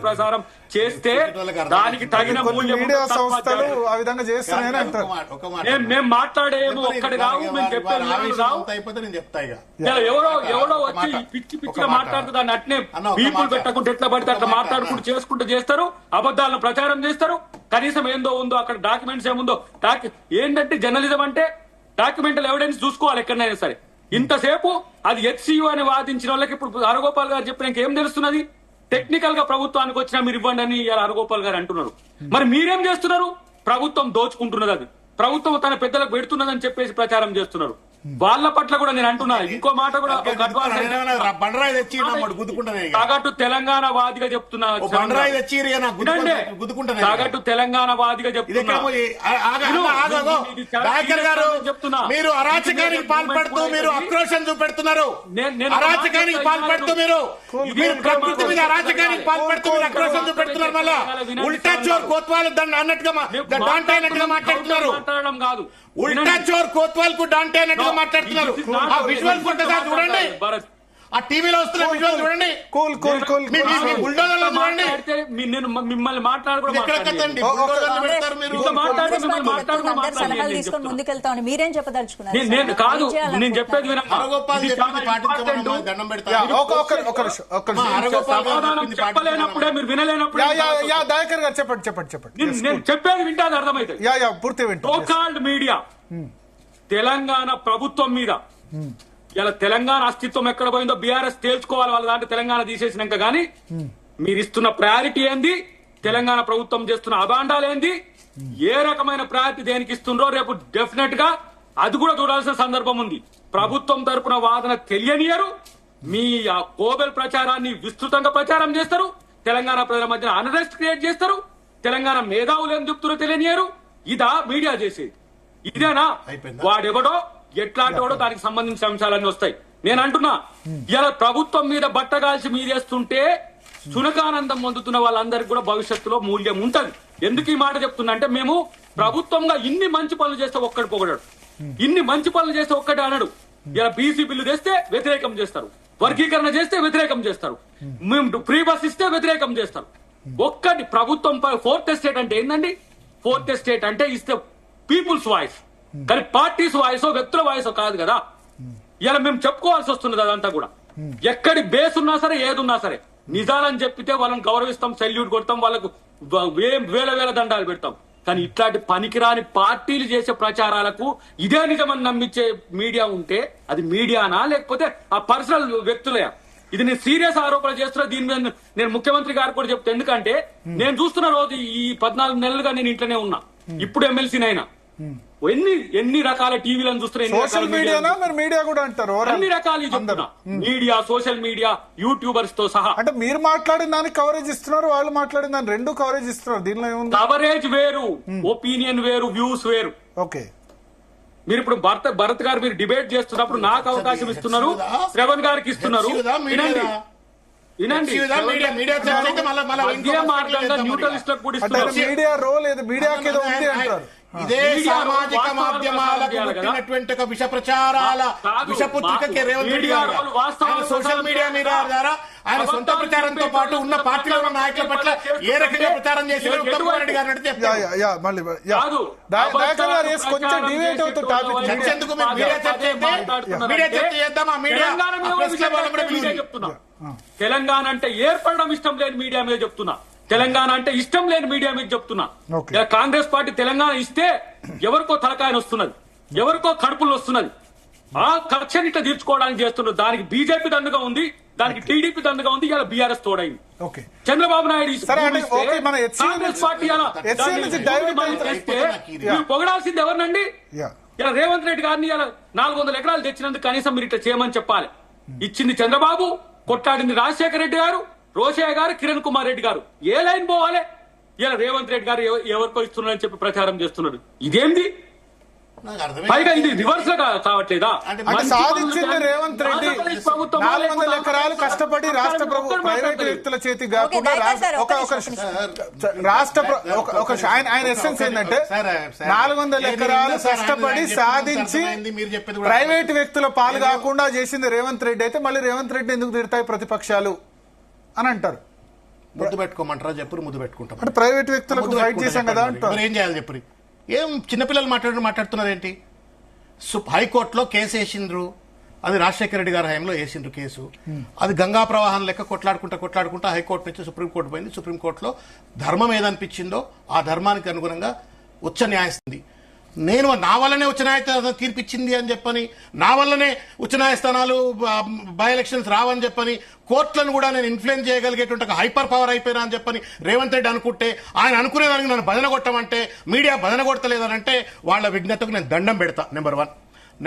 ప్రసారం చేస్తే దానికి తగిన మూల్యం మీడియా సంస్థలు ఆ విధంగా చేస్తున్నాయని అంటారు. మేము మాట్లాడేమో ఒక్కటి రావు, మేము చెప్పేది రావు. ఎవరో వచ్చి పిచ్చి పిచ్చిగా మాట్లాడుతూ దాన్ని అట్నే పీపుల్ పెట్టకుంటే ఎట్లా పడితే అట్లా మాట్లాడుకుంటూ చేసుకుంటూ చేస్తారు, అబద్దాలను ప్రచారం చేస్తారు. కనీసం ఏందో ఉందో అక్కడ డాక్యుమెంట్స్ ఏముందో ఏంటంటే జర్నలిజం అంటే డాక్యుమెంటల్ ఎవిడెన్స్ చూసుకోవాలి ఎక్కడైనా సరే. ఇంతసేపు అది హెచ్సియు అని వాదించిన వాళ్ళకి ఇప్పుడు హరగోపాల్ గారు చెప్పినాక ఏం తెలుస్తున్నది? టెక్నికల్ గా ప్రభుత్వానికి వచ్చినా మీరు ఇవ్వండి అని హరగోపాల్ గారు అంటున్నారు. మరి మీరేం చేస్తున్నారు? ప్రభుత్వం దోచుకుంటున్నది, అది ప్రభుత్వం తన పెద్దలకు పెడుతున్నదని చెప్పేసి ప్రచారం చేస్తున్నారు. వాళ్ళ పట్ల కూడా నేను అంటున్నా ఇంకో మాట కూడా, సగటు తెలంగాణ వాదిగా చెప్తున్నా, సగటు తెలంగాణ వాదిగా చెప్తున్నా. మీరు అరాచకానికి పాల్పడుతూ మీరు ఆక్రోశం చూపెడుతున్నారు. అరాచకానికి పాల్పడుతూ మీరు ప్రకృతి మీద అరాచకానికి పాల్పడుతూ మీరు ఆక్రోశం చూపెడుతున్నారు. మళ్ళా ఉల్టా చోర్ కోత్వాల్ అన్నట్టుగా డాంటే అన్నట్టుగా మాట్లాడుతున్నారు. కాదు, ఉల్టా చోర్ కోత్వాల్ కు డాంటే అన్నట్టుగా మాట్లాడుతున్నారు. ఆ విజువల్స్ ఒకసారి చూడండి, ఆ టీవీలో వస్తున్న విజువల్ చూడండి, బుల్డోజర్లు చూడండి. నేను మిమ్మల్ని మీరేం చెప్పదలుచుకున్నారు? నేను కాదు, నేను చెప్పేది చెప్పలేనప్పుడే మీరు వినలేనప్పుడే దయాకర్ గారు చెప్పండి చెప్పండి చెప్పండి. నేను చెప్పేది వింటే అది అర్థమవుతుంది. పూర్తి లోకల్ మీడియా తెలంగాణ ప్రభుత్వం మీద ఇలా తెలంగాణ అస్తిత్వం ఎక్కడ పోయిందో బీఆర్ఎస్ తేల్చుకోవాలి. వాళ్ళ దాంట్లో తెలంగాణ తీసేసినాక గానీ మీరు ఇస్తున్న ప్రయారిటీ ఏంది, తెలంగాణ ప్రభుత్వం చేస్తున్న అభాండాలు ఏంది, ఏ రకమైన ప్రయారిటీ దేనికి ఇస్తుండ్రో రేపు డెఫినెట్ గా అది కూడా చూడాల్సిన సందర్భం ఉంది. ప్రభుత్వం తరపున వాదన తెలియనియరు, మీ కోబెల్ ప్రచారాన్ని విస్తృతంగా ప్రచారం చేస్తారు, తెలంగాణ ప్రజల మధ్య అన్రెస్ట్ క్రియేట్ చేస్తారు, తెలంగాణ మేధావులు ఏం చెప్తారో తెలియనియరు. ఇదా మీడియా చేసేది? ఇదేనా? వాడెవడో ఎట్లాంటివాడో దానికి సంబంధించిన అంశాలన్నీ వస్తాయి. నేను అంటున్నా, ఇలా ప్రభుత్వం మీద బట్టగాల్చి మీదేస్తుంటే సునకానందం పొందుతున్న వాళ్ళందరికీ కూడా భవిష్యత్తులో మూల్యం ఉంటది. ఎందుకు ఈ మాట చెప్తున్నా అంటే, మేము ప్రభుత్వంగా ఇన్ని మంచి పనులు చేస్తే ఒక్కడి పొగడాడు, ఇన్ని మంచి పనులు చేస్తే ఒక్కటి అనడు. ఇలా బీసీ బిల్లు తెస్తే వ్యతిరేకం చేస్తారు, వర్గీకరణ చేస్తే వ్యతిరేకం చేస్తారు, మేము ఫ్రీ బస్ ఇస్తే వ్యతిరేకం చేస్తారు. ఒక్కటి ప్రభుత్వం ఫోర్త్ ఎస్టేట్ అంటే ఏందండి? ఫోర్త్ ఎస్టేట్ అంటే ఇస్తే పీపుల్స్ వాయిస్, కానీ పార్టీస్ వాయిసో వ్యక్తుల వాయిసో కాదు కదా. ఇలా మేము చెప్పుకోవాల్సి వస్తున్నది. అదంతా కూడా ఎక్కడి బేస్ ఉన్నా సరే, ఏదున్నా సరే నిజాలని చెప్పితే వాళ్ళని గౌరవిస్తాం, సెల్యూట్ కొడతాం, వాళ్ళకు వేల వేల దండాలు పెడతాం. కానీ ఇట్లాంటి పనికిరాని పార్టీలు చేసే ప్రచారాలకు ఇదే నిజమని నమ్మించే మీడియా ఉంటే అది మీడియానా లేకపోతే ఆ పర్సనల్ వ్యక్తులయా? ఇది నేను సీరియస్ ఆరోపణ చేస్తున్నా. దీని మీద నేను ముఖ్యమంత్రి గారు కూడా చెప్తా. ఎందుకంటే నేను చూస్తున్న రోజు ఈ 14 నెలలుగా నేను ఇంట్లోనే ఉన్నా, ఇప్పుడు ఎమ్మెల్సీనైనా ఎన్ని రకాల టీవీలను చూస్తున్నా, సోషల్ మీడియా కూడా అంటారు, అన్ని రకాలు చెప్తున్నా. మీడియా, సోషల్ మీడియా, యూట్యూబర్స్ తో సహా. అంటే మీరు మాట్లాడిన దానికి కవరేజ్ ఇస్తున్నారు, వాళ్ళు మాట్లాడిన దాన్ని రెండు కవరేజ్ ఇస్తున్నారు. దీనిలో ఏముంది? కవరేజ్ వేరు, ఒపీనియన్ వేరు, వ్యూస్ వేరు. ఓకే, మీరు ఇప్పుడు భరత్ గారు మీరు డిబేట్ చేస్తున్నప్పుడు నాకు అవకాశం ఇస్తున్నారు, శ్రవణ్ గారికి ఇస్తున్నారు. వినండి వినండి, మార్గంగా న్యూట్రలిస్టులకు కూడా ఇస్తున్నారు. మీడియా రోల్ ఏదో మీడియాకి ఏదో ఉంది అంటారు. ఇదే సామాజిక మాధ్యమాలకు పెట్టినటువంటి ఒక విష ప్రచారాల విషపుత్రికకి రేవంత్ రెడ్డి గారు ఆయన సోషల్ మీడియా మీద ద్వారా ఆయన సొంత ప్రచారంతో పాటు ఉన్న పార్టీలో ఉన్న నాయకుల పట్ల ఏ రకంగా ప్రచారం చేసి ఉత్తమ్ కుమార్ రెడ్డి గారు మీడియా చర్చ చేద్దామా? మీడియా చెప్తున్నా, తెలంగాణ అంటే ఏర్పడడం ఇష్టం లేని మీడియా మీద చెప్తున్నా, తెలంగాణ అంటే ఇష్టం లేని మీడియా మీద చెప్తున్నా. కాంగ్రెస్ పార్టీ తెలంగాణ ఇస్తే ఎవరికో తలకాయన వస్తున్నది, ఎవరికో కడుపులు వస్తున్నది. ఆ కక్షని ఇట్లా తీర్చుకోవడానికి చేస్తున్నారు. దానికి బీజేపీ దండుగా ఉంది, దానికి టీడీపీ దండుగా ఉంది, ఇలా బీఆర్ఎస్ తోడైంది. చంద్రబాబు నాయుడు కాంగ్రెస్ పార్టీ పొగడాల్సింది ఎవరినండి? ఇలా రేవంత్ రెడ్డి గారిని ఇలా 400 ఎకరాలు తెచ్చినందుకు కనీసం మీరు ఇట్లా చేయమని చెప్పాలి. ఇచ్చింది చంద్రబాబు, కొట్లాడింది రాజశేఖర రెడ్డి గారు, రోషయ్య గారు, కిరణ్ కుమార్ రెడ్డి గారు. ఏ లైన్ పోవాలి? ఇలా రేవంత్ రెడ్డి గారు ఎవరికో ఇస్తున్నారని చెప్పి ప్రచారం చేస్తున్నాడు. ఇదేంది? పైగా ఇది రివర్స్ గా కావట్లేదా? సాధించింది రేవంత్ రెడ్డి 400 ఎకరాలు కష్టపడి రాష్ట్ర ప్రైవేట్ వ్యక్తుల చేతి కాకుండా ఆయన ఎస్సెన్స్ ఏంటంటే 400 ఎకరాలు కష్టపడి సాధించి ప్రైవేట్ వ్యక్తుల పాలు కాకుండా చేసింది రేవంత్ రెడ్డి. అయితే మళ్ళీ రేవంత్ రెడ్డి ఎందుకు తిడతాయి ప్రతిపక్షాలు అని అంటారు. ముద్దు పెట్టుకోమంటారా చెప్పు, ముద్దు పెట్టుకుంటాం. అంటే ప్రైవేట్ వ్యక్తులకు ఫైట్ చేశాం కదా అంటారు. మరి ఏం చేయాలి చెప్పు? ఏం చిన్నపిల్లలు మాట్లాడుతున్నారు ఏంటి? హైకోర్టులో కేసు వేసిండ్రు, అది రాజశేఖర రెడ్డి గారి హయాంలో వేసిండ్రు కేసు. అది గంగా ప్రవాహం లెక్క కొట్లాడుకుంటా హైకోర్టు నుంచి సుప్రీంకోర్టు పోయింది. సుప్రీంకోర్టులో ధర్మం ఏదనిపించిందో ఆ ధర్మానికి అనుగుణంగా ఉచ్చ న్యాయస్థానం, నేను నా వల్లనే ఉచ్చ న్యాయస్థానం తీర్పిచ్చింది అని చెప్పని, నా వల్లనే ఉచ్చ న్యాయస్థానాలు బై ఎలక్షన్స్ రావని చెప్పని, కోర్టులను కూడా నేను ఇన్ఫ్లుయెన్స్ చేయగలిగేటువంటి ఒక హైపర్ పవర్ అయిపోయినా అని చెప్పని రేవంత్ రెడ్డి అనుకుంటే, ఆయన అనుకునేదానికి నన్ను బదన కొట్టమంటే, మీడియా బదన కొడతలేదనంటే వాళ్ళ విజ్ఞతకు నేను దండం పెడతా. నెంబర్ 1.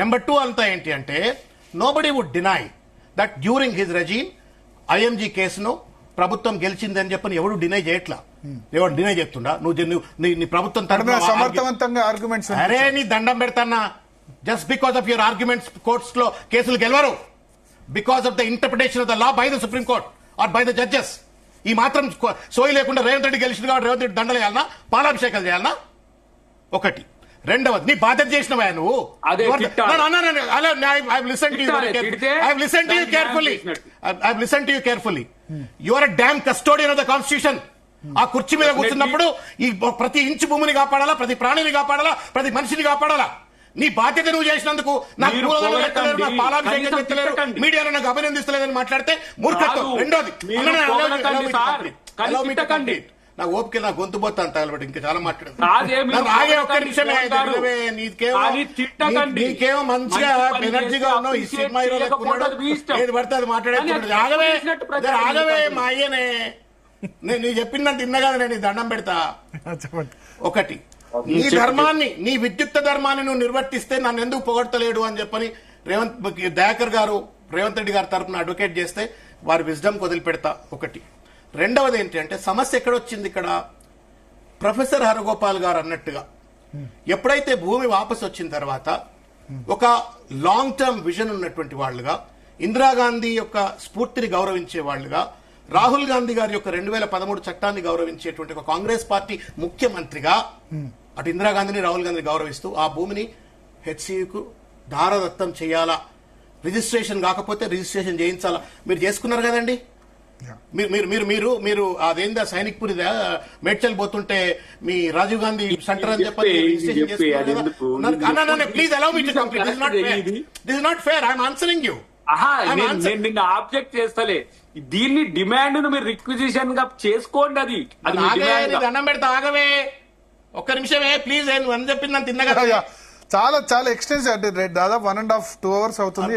నెంబర్ 2 అంతా ఏంటి అంటే, nobody would deny that during his regime IMG కేసును ప్రభుత్వం గెలిచిందని చెప్పని ఎవడు డినై చేయట్లా. ఎవడు డినై చేస్తుండా? నువ్వు నీ ప్రభుత్వం సమర్థవంతంగా ఆర్గ్యుమెంట్స్. అరే నీ దండం పెడతానా? Just because of your arguments courts లో కేసులు గెలవరు. Because of the interpretation of the law by the Supreme Court or by the judges. ఈ మాత్రం సోయి లేకుండా రేవంత్ రెడ్డి గెలిచింది కాబట్టి రేవంత్ రెడ్డి దండలు చేయాలనా, పాలాభిషేకాలు చేయాలనా? ఒకటి. రెండవది, నీ బాధ్యత చేసినవా నువ్వు? You are a damn custodian of the constitution. ఆ కుర్చీ మీద కూర్చున్నప్పుడు ఈ ప్రతి ఇంచు భూమిని కాపాడాలా, ప్రతి ప్రాణిని కాపాడాలా, ప్రతి మనిషిని కాపాడాలా. నీ బాధ్యత నువ్వు చేసినందుకు నాకు పాలాభిషేకం చెప్తలేరు, మీడియాలో నాకు అభినందిస్తలేదని మాట్లాడితే మూర్ఖత్వం. రెండోది, నా ఓపిక నా గొంతు పోతాను తగలబడి ఇంకా చాలా మాట్లాడదు. ఆగే ఒక్క నిమిషమే. నీకేమో మంచిగా ఎనర్జీగా ఉన్నావు, ఈ సినిమా ఏది పడితే అది మాట్లాడేస్తున్నాడు. ఆగవే మా అయ్యనే, నీ చెప్పిందంత తిన్నా కదా నేను దండం పెడతా. ఒకటి, నీ ధర్మాన్ని, నీ విద్యుక్త ధర్మాన్ని నువ్వు నిర్వర్తిస్తే నన్ను ఎందుకు పొగడతలేడు అని చెప్పని దయాకర్ గారు రేవంత్ రెడ్డి గారి తరఫున అడ్వకేట్ చేస్తే వారి విజ్డమ్ వదిలిపెడతా. ఒకటి. రెండవది ఏంటి అంటే, సమస్య ఎక్కడొచ్చింది ఇక్కడ? ప్రొఫెసర్ హరగోపాల్ గారు అన్నట్టుగా ఎప్పుడైతే భూమి వాపసు వచ్చిన తర్వాత ఒక లాంగ్ టర్మ్ విజన్ ఉన్నటువంటి వాళ్లుగా, ఇందిరాగాంధీ యొక్క స్ఫూర్తిని గౌరవించే వాళ్లుగా, రాహుల్ గాంధీ గారి యొక్క 2013 చట్టాన్ని గౌరవించేటువంటి ఒక కాంగ్రెస్ పార్టీ ముఖ్యమంత్రిగా అటు ఇందిరాగాంధీని రాహుల్ గాంధీని గౌరవిస్తూ ఆ భూమిని హెచ్సియుకు దారదత్తం చేయాలా, రిజిస్ట్రేషన్ కాకపోతే రిజిస్ట్రేషన్ చేయించాలా. మీరు చేసుకున్నారు కదండి. మీరు అదేందా సైనిక్ పురి మేడ్చల్ పోతుంటే మీ రాజీవ్ గాంధీ సెంటర్ అని చెప్పి please allow me to complete. This is not fair. I'm answering you. నేను నిన్న ఆబ్జెక్ట్ చేస్తలే. దీన్ని డిమాండ్ ను మీరు రిక్విజిషన్ గా చేసుకోండి. అది దండం పెడతా. ఆగవే ఒక్క నిమిషమే ప్లీజ్. అని చెప్పింది నన్ను తిన్నా కదా. చాలా చాలా ఎక్స్టెన్సివ్ అంటే దాదాపు 1.5-2 hours అవుతుంది.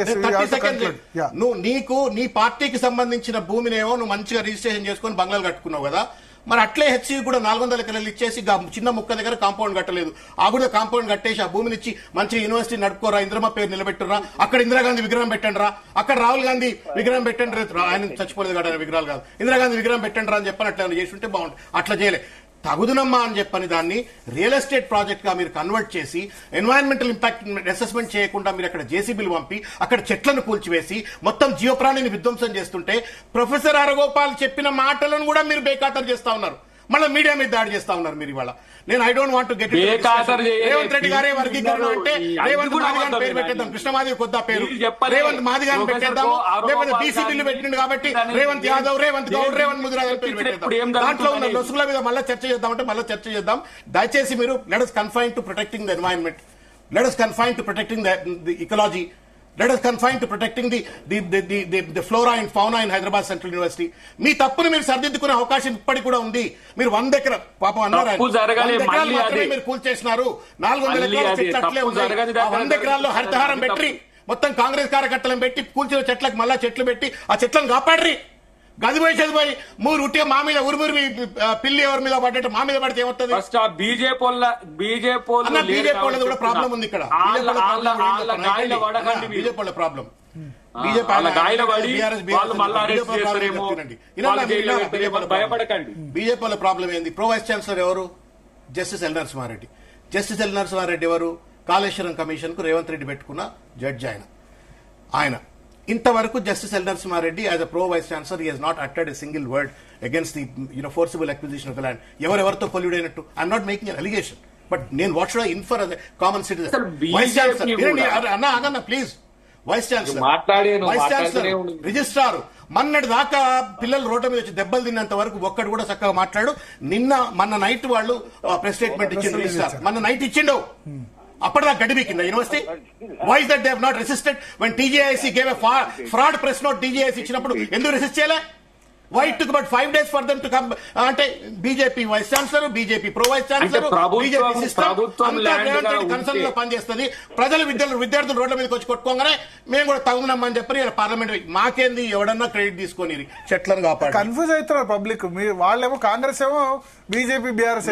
నువ్వు నీ పార్టీకి సంబంధించిన భూమినేమో నువ్వు మంచిగా రిజిస్ట్రేషన్ చేసుకుని బంగ్లాలు కట్టుకున్నావు కదా, మరి అట్లే హెచ్సి కూడా 400 ఎకరాలు ఇచ్చేసి చిన్న ముక్క దగ్గర కాంపౌండ్ కట్టలేదు. ఆ కూడా కాంపౌండ్ కట్టేసి ఆ భూమిని ఇచ్చి మంచిగా యూనివర్సిటీ నడుపుకోరా, ఇందిరమ్మ పేరు నిలబెట్టురా, అక్కడ ఇందిరాగాంధీ విగ్రహం పెట్టండి రా, అక్కడ రాహుల్ గాంధీ విగ్రహం పెట్టండి రా, ఆయన చచ్చిపోలేదు కదా విగ్రహాలు కాదు, ఇందిరాగాంధీ విగ్రహం పెట్టండి రా అని చెప్పని అట్లా చేస్తుంటే బాగుంటుంది. అట్లా చేయలే. తగుదునమ్మా అని చెప్పని దాన్ని రియల్ ఎస్టేట్ ప్రాజెక్ట్ గా మీరు కన్వర్ట్ చేసి ఎన్వైరన్మెంటల్ ఇంపాక్ట్ అసెస్మెంట్ చేయకుండా మీరు అక్కడ జేసీబీలు పంపి అక్కడ చెట్లను కూల్చివేసి మొత్తం జీవప్రాణిని విధ్వంసం చేస్తుంటే ప్రొఫెసర్ హరగోపాల్ చెప్పిన మాటలను కూడా మీరు బేఖాతరు చేస్తా ఉన్నారు. మళ్ళీ మీడియా మీద దాడి చేస్తా ఉన్నారు మీరు ఇవాళ. నేను I don't want to get Revanth Reddy గారే వర్గీకరణ అంటే రేవంత్ మాదిగాని పేరు పెట్టేద్దాం, కృష్ణమాదిగ కొద్ద పేరు రేవంత్ మాదిగాని పెట్టేద్దాం, లేకపోతే బీసీ బిల్లు పెట్టిండు కాబట్టి రేవంత్ యాదవ్, రేవంత్ గౌడ్, రేవంత్ ముదిరాజ్ పేరు పెట్టేద్దాం. దాంట్లో ఉన్న లొసుగుల మీద మళ్ళీ చర్చ చేద్దామంటే మళ్ళీ చర్చ చేద్దాం. దయచేసి మీరు let us confine to protecting the environment, let us confine to protecting the ecology, let us confine to protecting the flora and fauna in Hyderabad Central University. మీ తప్పును మీరు సరిదిద్దుకునే అవకాశం ఇప్పటికి కూడా ఉంది. మీరు 100 ఎకరాలు పాపం అన్నారు, 100 ఎకరాలు మాత్రమే మీరు కూల్చేసినారు, 400 ఎకరాల చెట్లు అట్లే ఉన్నాయి. 100 ఎకరాల్లో హరితహారం పెట్టి మొత్తం కాంగ్రెస్ కార్యకర్తలను పెట్టి కూల్చిన చెట్లకు మళ్ళా చెట్లు పెట్టి ఆ చెట్లను కాపాడ్రి. గది పోయేది పోయి మూడు ఉట్టిగా మా మీద ఉరుమురు పిల్లి ఎవరి మీద పడ్డట్టు మా మీద పడితే ఏమవుతుంది? బీజేపీ కూడా ప్రాబ్లం ఉంది ఇక్కడ. బీజేపీ ప్రాబ్లం బీజేపీ ప్రాబ్లం ఏంది? ప్రో వైస్ ఛాన్సలర్ ఎవరు? Justice L Narasimha Reddy. Justice L Narasimha Reddy ఎవరు? కాళేశ్వరం కమిషన్ కు రేవంత్ రెడ్డి పెట్టుకున్న జడ్జి ఆయన. ఇంతవరకు justice L Narasimha Reddy as a pro vice chancellor he has not uttered a single word against the forcible acquisition of the land. ఎవరెవరితో collude అయినట్టు? I'm not making an allegation, but నేను what should I infer as a common citizen? Vice chancellor అన్నా please, vice chancellor మాట్లాడాను, vice chancellor మాట్లాడుతూనే ఉండు. Registrar మొన్నటి దాకా పిల్లలు రోడ్డు మీద వచ్చి దెబ్బలు తిన్నంత వరకు ఒక్కడు కూడా చక్కగా మాట్లాడు. మొన్న నైట్ వాళ్ళు ప్రెస్ స్టేట్మెంట్ ఇచ్చిండు రిజిస్ట్రార్, మొన్న నైట్ ఇచ్చిండు. అప్పటిదాకా గడిపి కింద university why that they have not resisted when TJIC gave a fraud press note. TJIC ఇచ్చినప్పుడు ఎందుకు రెసిస్ట్ చేయలే? Why it took about 5 days for them to come? అంటే BJP vice chancellor, BJP pro vice chancellor, BJP system అంతా Revanth Reddy concern లో పనిచేస్తుంది. ప్రజలు విద్యార్థులు రోడ్ల మీదకి వచ్చి కొట్టుకోగానే మేము కూడా తగునమ్మని చెప్పి పార్లమెంట్ మాకేంది ఎవడన్నా క్రెడిట్ తీసుకొని చెట్లను కాపాడు. కన్ఫ్యూజ్ అవుతున్నారు పబ్లిక్. వాళ్ళేమో కాంగ్రెస్ ఏమో బీజేపీ బీఆర్ఎస్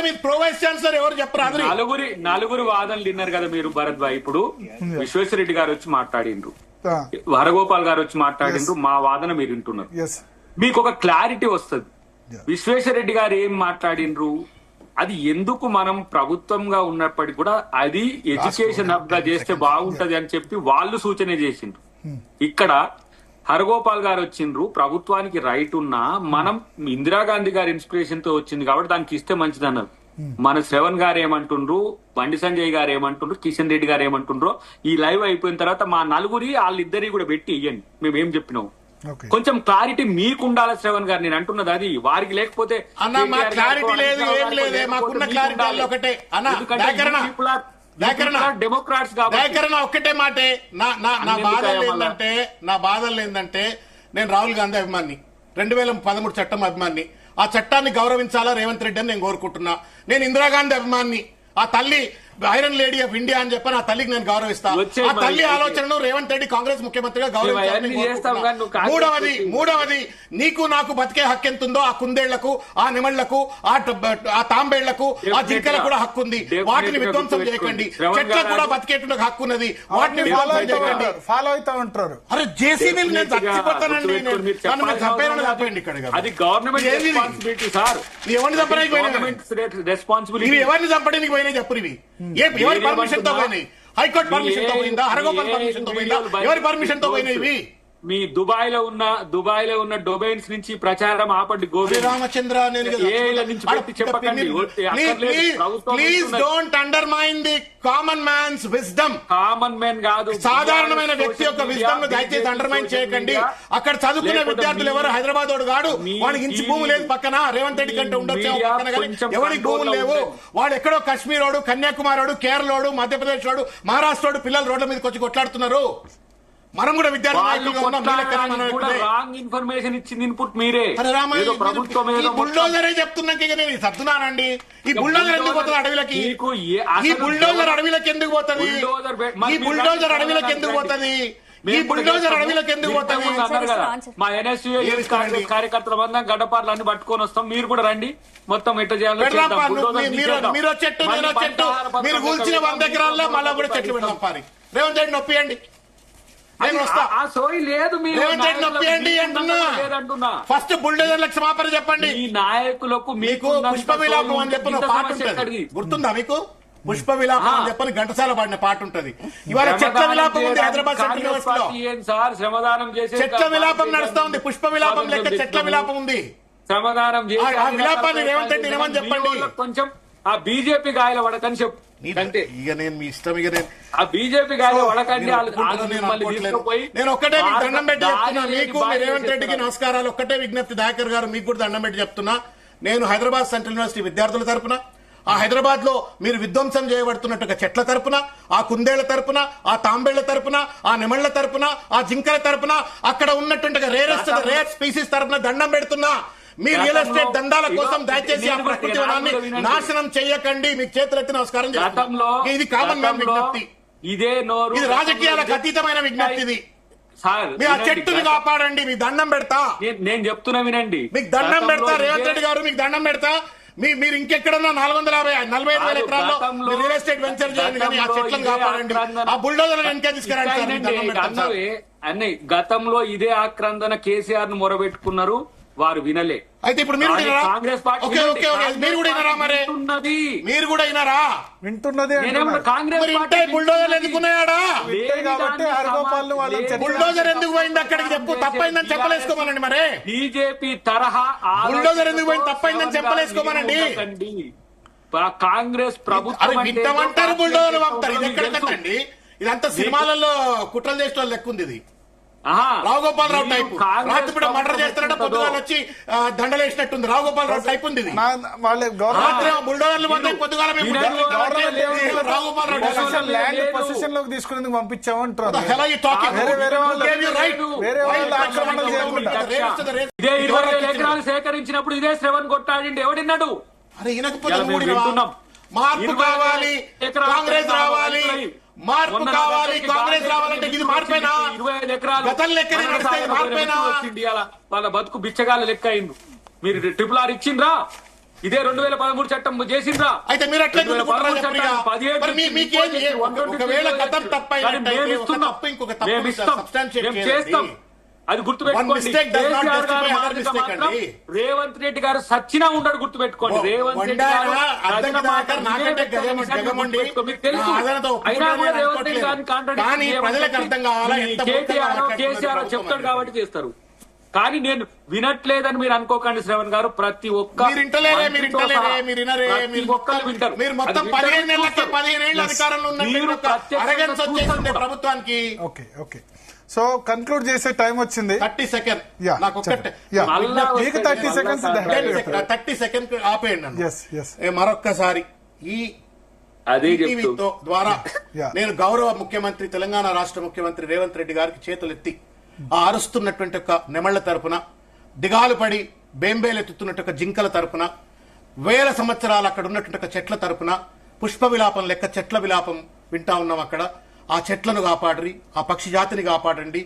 మీరు ప్రో వైస్ ఛాన్సలర్ ఎవరు చెప్పరు? నలుగురు వాదనలు విన్నారు కదా మీరు భరత్ భాయ్. ఇప్పుడు విశ్వేశ్వరరెడ్డి గారు వచ్చి మాట్లాడిండ్రు, హరగోపాల్ గారు వచ్చి మాట్లాడిండ్రు, మా వాదన మీరు వింటున్నారు. మీకు ఒక క్లారిటీ వస్తుంది. విశ్వేశ్వరరెడ్డి గారు ఏం మాట్లాడిండ్రు, అది ఎందుకు మనం ప్రభుత్వంగా ఉన్నప్పటికీ కూడా అది ఎడ్యుకేషన్ హబ్ గా చేస్తే బాగుంటది అని చెప్పి వాళ్ళు సూచన చేసిండ్రు. ఇక్కడ హరగోపాల్ గారు వచ్చిండ్రు, ప్రభుత్వానికి రైట్ ఉన్నా మనం ఇందిరాగాంధీ గారి ఇన్స్పిరేషన్ తో వచ్చింది కాబట్టి దానికి ఇస్తే మంచిది అన్నారు. మన శ్రవణ్ గారు ఏమంటుండ్రు, బండి సంజయ్ గారు ఏమంటుండ్రు, కిషన్ రెడ్డి గారు ఏమంటుండ్రో ఈ లైవ్ అయిపోయిన తర్వాత మా నలుగురి వాళ్ళిద్దరి కూడా పెట్టి ఇయ్యండి మేము ఏం చెప్పినాం. కొంచెం క్లారిటీ మీకు ఉండాలి శ్రవణ్ గారు. నేను అంటున్నది అది, వారికి లేకపోతే డెమోక్రాట్స్ ఒక్కటే మాటే. నా బాధలు ఏంటంటే నేను రాహుల్ గాంధీ అభిమాని, 2013 చట్టం అభిమాని. ఆ చట్టాన్ని గౌరవించాలా రేవంత్ రెడ్డి అని నేను కోరుకుంటున్నా. నేను ఇందిరాగాంధీ అభిమాని, ఆ తల్లి ఐరన్ లేడీ ఆఫ్ ఇండియా అని చెప్పి ఆ తల్లికి నేను గౌరవిస్తా. ఆ తల్లి ఆలోచనను రేవంత్ రెడ్డి కాంగ్రెస్ ముఖ్యమంత్రిగా గౌరవించాలని. మూడవది నీకు నాకు బతికే హక్కు ఎంత ఉందో ఆ కుందేళ్లకు, ఆ నిమళ్లకు, ఆ తాంబేళ్లకు, ఆ జింకలకు కూడా హక్కు ఉంది. వాటిని విధ్వంసం చేయకండి. చెట్లకు కూడా బతికేటువంటి హక్కు ఉన్నది, వాటిని విధ్వంసం చేయకండి. ఫాలో అవుతా ఉంటారు. అరే జేసీబీలు నేను చచ్చిపోతానండి, నన్ను చంపేయాలని చెప్పండి. ఇక్కడ అది గవర్నమెంట్ రెస్పాన్సిబిలిటీ సార్. ఎవరిని చంపడానికి ఎవరిని చంపడానికి పోయినా చెప్పు. ఇవి ఎవరి పర్మిషన్ తో పోయినాయి? హైకోర్టు పర్మిషన్ తో పోయిందా? హరగోపాల్ పర్మిషన్ తో పోయిందా? ఎవరి పర్మిషన్ తో పోయినాయి ఇవి? మీ దుబాయ్ లో ఉన్న డొబైన్స్ నుంచి ప్రచారం ఆపండి. Ramachandra please don't undermine the common man's wisdom. Common man కాదు, సాధారణమైన వ్యక్తి యొక్క విజ్డమ్ ను దయచేసి అండర్మైన్ చేయకండి. అక్కడ చదువుకునే విద్యార్థులు ఎవరు హైదరాబాద్ వాడు కాడు, వాడికి ఇంచి భూమి లేదు పక్కన. రేవంత్ రెడ్డి కంటే ఉండొచ్చు పక్కన, కానీ ఎవరికి భూములు లేవు. వాడు ఎక్కడో కశ్మీర్ వాడు, కన్యాకుమారి వాడు, కేరళోడు, మధ్యప్రదేశ్ వాడు, మహారాష్ట్ర వాడు పిల్లలు రోడ్ల మీదకి వచ్చి కొట్లాడుతున్నారు. మనం కూడా రాంగ్ ఇన్ఫర్మేషన్ ఇచ్చింది ఇన్పుట్ మీరే. ఈ బుల్డోజరే చెప్తున్నాక నేను సర్దున్నానండి. ఈ బుల్డోజర్ ఎందుకు పోతుంది అడవిలకి? ఈ బుల్డోజర్ అడవిలకి ఎందుకు పోతుంది? ఈ బుల్డోజర్ అడవిలకి ఎందుకు పోతుంది? ఈ బుల్డోజర్ అడవిలకి ఎందుకు పోతుంది? మా ఎన్ఎస్యూ కార్యకర్తల మందం గడ్డపార్లు అన్ని పట్టుకొని వస్తాం, మీరు కూడా రండి. మొత్తం ఎట్లా చేయాలి? మీరు చెట్టు, నేను చెట్టు, మీరు కూల్చిన 100 ఎకరాల్లో మళ్ళా కూడా చెట్లు పెడతాం. పారి రేవంత్ రెడ్డి నొప్పియండి, ఫస్ట్ బుల్డోజర్లకు క్షమాపణ చెప్పండి. ఈ నాయకులకు మీకు పుష్ప విలాపం అని చెప్పిన పాట ఉంటుంది, గుర్తుందా మీకు? పుష్ప విలాపం అని చెప్పని ఘంటసాల పాడిన పాట ఉంటది. ఇవాళ చెట్ల విలాపం ఉంది హైదరాబాద్ సెంట్రల్ యూనివర్సిటీలో. శ్రమదానం చేసి చెట్ల విలాపం నడుస్తా ఉంది. పుష్ప విలాపం లెక్క చెట్ల విలాపం ఉంది. శ్రమదానం చేసి ఆ విలాపాన్ని రేవంత్ రెడ్డి ఏమని చెప్పండి. కొంచెం ఆ బీజేపీ గాయల వడకని చెప్పు. ఇక నేను మీ ఇష్టం. ఇక నేను ఆ బీజేపీ గాయల వడకండి. నేను ఒక్కటే మీకు దండం పెట్టి చెప్తున్నా. మీకు రేవంత్ రెడ్డికి నమస్కారాలు. ఒక్కటే విజ్ఞప్తి, దయాకర్ గారు మీకు కూడా దండం పెట్టి చెప్తున్నా. నేను హైదరాబాద్ సెంట్రల్ యూనివర్సిటీ విద్యార్థుల తరపున, ఆ హైదరాబాద్ లో మీరు విధ్వంసం చేయబడుతున్నట్టుగా చెట్ల తరపున, ఆ కుందేళ్ల తరపున, ఆ తాంబేళ్ల తరపున, ఆ నిమళ్ల తరపున, ఆ జింకల తరపున, అక్కడ ఉన్నటువంటి రేర్ స్పీసీస్ తరపున దండం పెడుతున్నా. మీ రియల్ ఎస్టేట్ దందాల కోసం దయచేసి ఆ ప్రకృతి వనాన్ని నాశనం చేయకండి. మీకు చేతులెత్తి నమస్కారం చేస్తున్నా. ఇది కామన్ మ్యాన్ విజ్ఞప్తి, ఇదే నోరు, ఇది రాజకీయాలకు అతీతమైన విజ్ఞప్తి. ఇది మీ ఆ చెట్టుని కాపాడండి. మీకు దండం పెడతా, నేను చెప్తున్నా వినండి. మీకు దండం పెడతా రేవంత్ రెడ్డి గారు, మీకు దండం పెడతా. మీరు ఇంకెక్కడన్నా 445,000 ఎకరాల్లో రియల్ ఎస్టేట్ వెంచర్ చేయండి, కానీ ఆ చెట్లను కాపాడండి. ఆ బుల్డోజర్లను వెనకే తీసుకురండి. అన్నీ గతంలో ఇదే ఆక్రందన కేసీఆర్ ను మొరబెట్టుకున్నారు, వారు వినలే. అయితే ఇప్పుడు మీరు కాంగ్రెస్ పార్టీ మీరు కూడా వినరా? మరి మీరు కూడా వినరా? వింటున్నది. బుల్డోజర్ ఎందుకున్నాయాడా? కాబట్టి బుల్డోజర్ ఎందుకు పోయింది అక్కడికి చెప్పు. తప్పైందని చెప్పలేసుకోమనండి. మరి బీజేపీ తరహా బుల్డోజర్ ఎందుకు పోయింది? తప్పైందని చెప్పలేసుకోమనండి. కాంగ్రెస్ ప్రభుత్వం అరే అంటే వింటమంటారు బుల్డోజర్ ఏంటో పంపుతారు. ఇది ఎక్కడ తెలుసు. కదండి? ఇదంతా సినిమాలలో కుట్రలు చేసిన వాళ్ళు లెక్క ఉంది ఇది. ఆహా. రావుగోపాలరావు టైపు కాంగ్రెస్ రాత్రి మర్డర్ చేస్తారంటే పొద్దుగాలు వచ్చి దండలేసినట్టుంది. రావుగోపాలరావు టైప్ ఉంది ఇది. వాళ్ళ రాత్రి బుల్డోజర్లు పోతే పొద్దుగాల మేము రావుగోపాలరావు ల్యాండ్ పొజిషన్ లోకి తీసుకునేందుకు పంపించామంటారు. Hell are you talking? వేరే వాళ్ళు Gave you right. వేరే వాళ్ళు ఆక్రమణలు చేయకుండా ఇదే 20,000 ఎకరాలు సేకరించినప్పుడు ఇదే శ్రవణ్ కొట్టాడిండి ఎవడిన్నాడు? అరే ఈయనకపోతే ఇలా మేము మూడినవా? వింటున్నాం. మార్పు 20,000 కావాలి, ఎకరాలు కాంగ్రెస్ రావాలి, మార్పు మొన్న కావాలి, నా కాంగ్రెస్ రావాలంటే ఇది మార్పేనా? 25 ఎకరాలు గతం లెక్క నడిస్తే ఇది మార్పేనా? వాళ్ళ బతుకు బిచ్చగాళ్ళ లెక్క అయింది. మీరు RRR ఇచ్చిండ్రా? ఇదే 2013 చట్టం చేసిండ్రా? అయితే మీరు అట్లే 2013 చట్టాన్ని 17 మరి మీకేం ఒకవేళ గతం తప్పైనట్టు మేము ఇస్తున్నాం. ఇంకొక మేము తప్పు ఇస్తాం. సబ్స్టాన్షియేట్ మేము చేస్తాం. అది గుర్తుపెట్టుకోండి. One mistake does not KCR గారు justify other మాదిరిగా mistake మాత్రం అండి. రేవంత్ రెడ్డి గారు సచ్చినా ఉండడు. గుర్తుపెట్టుకోండి. రేవంత్ రెడ్డి గారు అర్థం నాకంటే గజమండి మీకు తెలుసు. అయినా కూడా రేవంత్ రెడ్డి గారిని కాంట్రాడిక్ట్ కానీ ప్రజలకు అర్థం కావాలా ఎంత కేసీఆర్ చెప్తాడు కాబట్టి చేస్తారు. కానీ నేను వినట్లేదని మీరు అనుకోకండి శ్రవణ్ గారు. ప్రతి ఒక్క మీరు వింటలేరే మీరు వినరే ఒక్కరు వింటారు. మీరు మొత్తం 15 నెలలకి 15 ఏళ్ళ అధికారంలో మీరు ఉన్నట్టు అరగంట వచ్చేసింది ప్రభుత్వానికి. ఓకే ఓకే సో కన్క్లూడ్ చేసే టైం వచ్చింది. 30 సెకండ్ Yeah, నాకు ఒక్కటే Yeah. మళ్ళా మీకు 30 seconds 30 సెకండ్ ఆపేయండి నన్ను. Yes, yes. మరొక్కసారి ఈ అదే టీవీతో ద్వారా Yeah. నేను గౌరవ ముఖ్యమంత్రి తెలంగాణ రాష్ట్ర ముఖ్యమంత్రి రేవంత్ రెడ్డి గారికి చేతులెత్తి ఆ అరుస్తున్నటువంటి ఒక నెమళ్ల తరపున, దిగాలు పడి బేంబేలెత్తుతున్నట్టు ఒక జింకల తరపున, వేల సంవత్సరాలు అక్కడ ఉన్నటువంటి ఒక చెట్ల తరపున, పుష్ప విలాపం లెక్క చెట్ల విలాపం వింటా ఉన్నాం. అక్కడ ఆ చెట్లను కాపాడండి, ఆ పక్షి జాతిని కాపాడండి,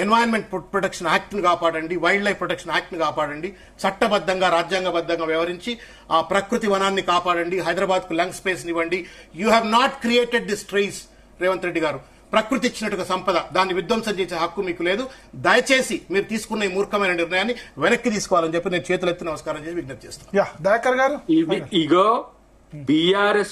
ఎన్వైరన్మెంట్ ప్రొటెక్షన్ యాక్ట్ ని కాపాడండి, వైల్డ్ లైఫ్ ప్రొటెక్షన్ యాక్ట్ ని కాపాడండి, చట్టబద్ధంగా రాజ్యాంగబద్ధంగా వ్యవహరించి ఆ ప్రకృతి వనాన్ని కాపాడండి, హైదరాబాద్ కు లంగ్ స్పేస్ ఇవ్వండి. You have not created this trees Revanth Reddy గారు. ప్రకృతి ఇచ్చినట్టుగా సంపద, దాన్ని విధ్వంసం చేసే హక్కు మీకు లేదు. దయచేసి మీరు తీసుకున్న ఈ మూర్ఖమైన నిర్ణయాన్ని వెనక్కి తీసుకోవాలని చెప్పి నేను చేతులెత్తి నమస్కారం చేసి విజ్ఞప్తి చేస్తాను. దయాకర్ గారు ఇగో BRS